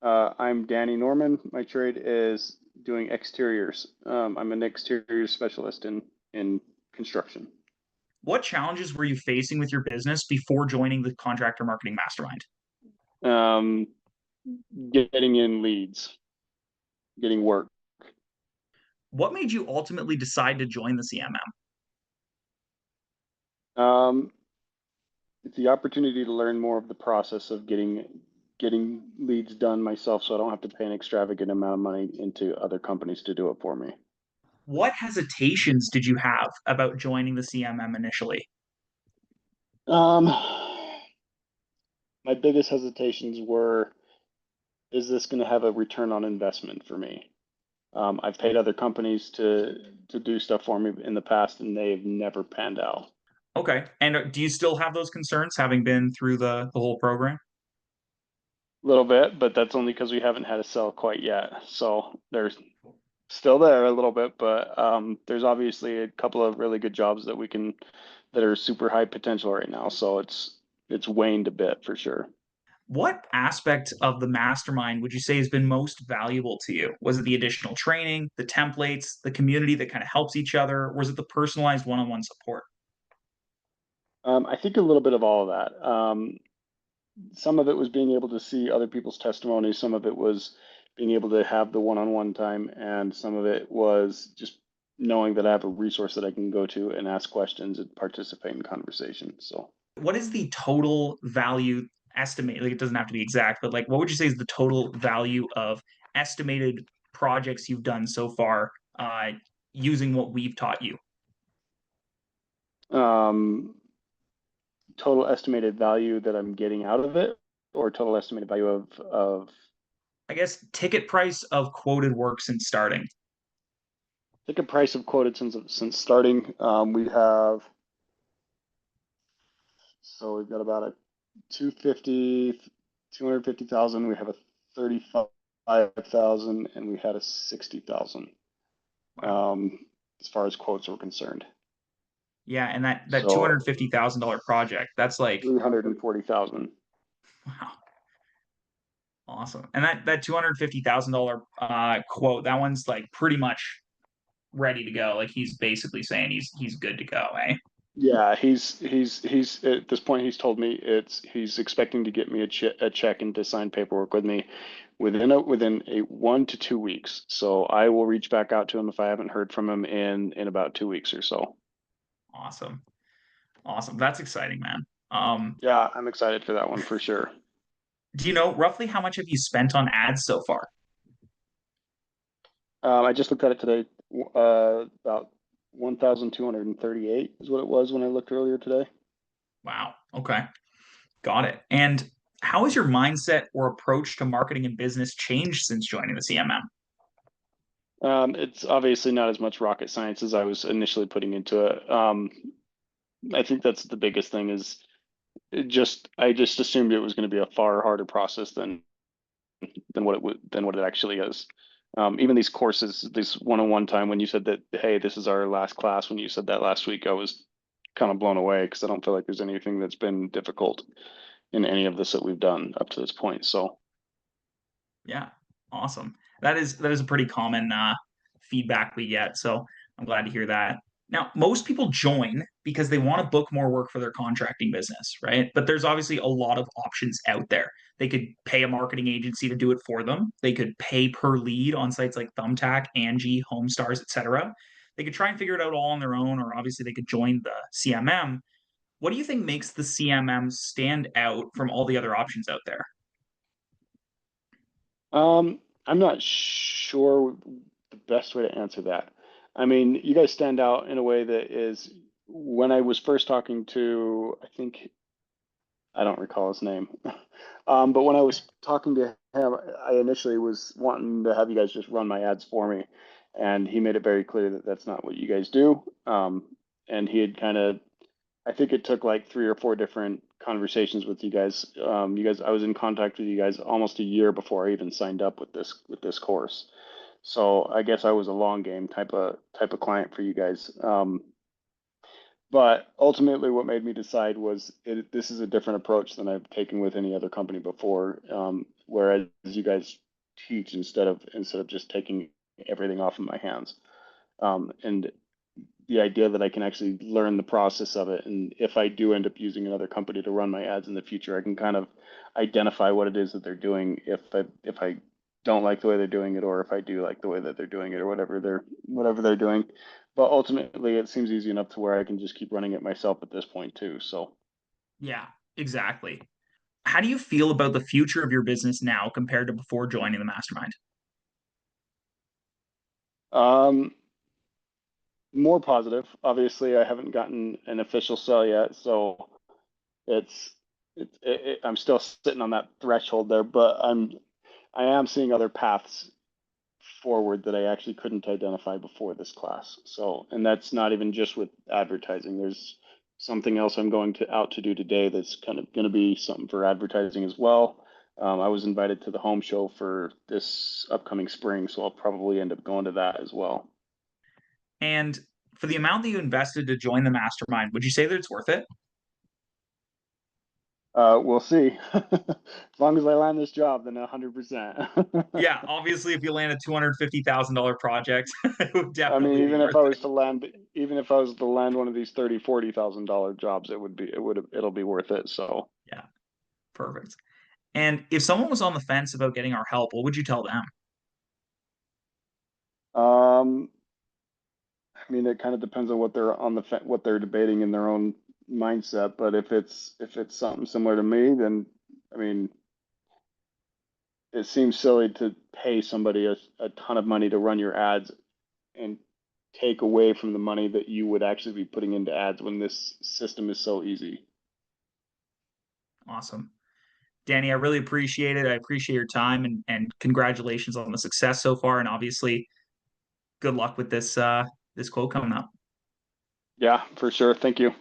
I'm Danny Norman. My trade is doing exteriors. I'm an exterior specialist in construction. What challenges were you facing with your business before joining the Contractor Marketing Mastermind? Um, Getting in leads, getting work. What made you ultimately decide to join the CMM? Um, it's the opportunity to learn more of the process of getting leads done myself, so I don't have to pay an extravagant amount of money into other companies to do it for me. What hesitations did you have about joining the CMM initially? Um, my biggest hesitations were, is this going to have a return on investment for me? I've paid other companies to do stuff for me in the past, and they've never panned out. Okay. And do you still have those concerns having been through the whole program? A little bit, but that's only because we haven't had a sell quite yet. So there's still there a little bit, but there's obviously a couple of really good jobs that are super high potential right now. So it's waned a bit for sure. What aspect of the mastermind would you say has been most valuable to you? Was it the additional training, the templates, the community that kind of helps each other, or was it the personalized one-on-one support? I think a little bit of all of that. Some of it was being able to see other people's testimonies. Some of it was being able to have the one-on-one time, and some of it was just knowing that I have a resource that I can go to and ask questions and participate in conversation. So, What is the total value estimate? Like it doesn't have to be exact, but like what would you say is the total value of estimated projects you've done so far using what we've taught you? um, total estimated value that I'm getting out of it, or total estimated value of I guess ticket price of quoted work since starting. ticket price of quoted since starting. We have so we've got about a 250, 250,000. We have a 35,000, and we had a 60,000. Wow. um, as far as quotes were concerned. Yeah, and that So $250,000 project, that's like 340,000. wow, awesome. And that $250,000 quote, that one's like pretty much ready to go. Like he's basically saying he's good to go, eh? Yeah, he's at this point he's told me he's expecting to get me a check and to sign paperwork with me within a 1 to 2 weeks. So I will reach back out to him if I haven't heard from him in about 2 weeks or so. Awesome. Awesome. That's exciting, man. Yeah, I'm excited for that one for sure. Do you know roughly how much have you spent on ads so far? I just looked at it today. About 1,238 is what it was when I looked earlier today. Wow. Okay. Got it. And how has your mindset or approach to marketing and business changed since joining the CMM? It's obviously not as much rocket science as I was initially putting into it. I think that's the biggest thing is I just assumed it was going to be a far harder process than what it actually is. Even these courses, this one-on-one time when you said that, hey, this is our last class, when you said that last week, I was kind of blown away because I don't feel like there's anything that's been difficult in any of this that we've done up to this point. So, Yeah. Awesome. That is a pretty common feedback we get. So I'm glad to hear that. Now, most people join because they want to book more work for their contracting business, right? But there's obviously a lot of options out there. They could pay a marketing agency to do it for them. They could pay per lead on sites like Thumbtack, Angie, Homestars, etc. They could try and figure it out all on their own, or obviously they could join the CMM. What do you think makes the CMM stand out from all the other options out there? I'm not sure the best way to answer that. I mean, you guys stand out in a way that is when I was first talking to, I think I don't recall his name. But when I was talking to him, I initially was wanting to have you guys just run my ads for me, and he made it very clear that that's not what you guys do. And he had kind of, I think it took like 3 or 4 different conversations with you guys. I was in contact with you guys almost a year before I even signed up with this course. So I guess I was a long game type of client for you guys. But ultimately, what made me decide was this is a different approach than I've taken with any other company before. whereas you guys teach instead of just taking everything off of my hands. And the idea that I can actually learn the process of it, and if I do end up using another company to run my ads in the future, I can kind of identify what it is that they're doing if I don't like the way they're doing it, or if I do like the way that they're doing it, or whatever they're doing. But ultimately, it seems easy enough to where I can just keep running it myself at this point too. So, Yeah, exactly. How do you feel about the future of your business now compared to before joining the mastermind? um, more positive. Obviously, I haven't gotten an official sell yet, so it's I'm still sitting on that threshold there, but I am seeing other paths forward that I actually couldn't identify before this class. So, and that's not even just with advertising. There's something else I'm going to out to do today that's kind of going to be something for advertising as well. I was invited to the home show for this upcoming spring, so I'll probably end up going to that as well. And for the amount that you invested to join the mastermind, would you say that it's worth it? We'll see. As long as I land this job, then 100%. Yeah, obviously, if you land a $250,000 project, it would I definitely mean, be worth it. even if I was to land one of these $30,000, $40,000 jobs, it'll be worth it. So, Yeah, perfect. And if someone was on the fence about getting our help, what would you tell them? um, I mean, it kind of depends on what they're debating in their own mindset. But if it's something similar to me, then I mean, it seems silly to pay somebody a ton of money to run your ads and take away from the money that you would actually be putting into ads when this system is so easy. Awesome. Danny, I really appreciate it. I appreciate your time and congratulations on the success so far. And obviously, good luck with this quote coming up. Yeah, for sure. Thank you.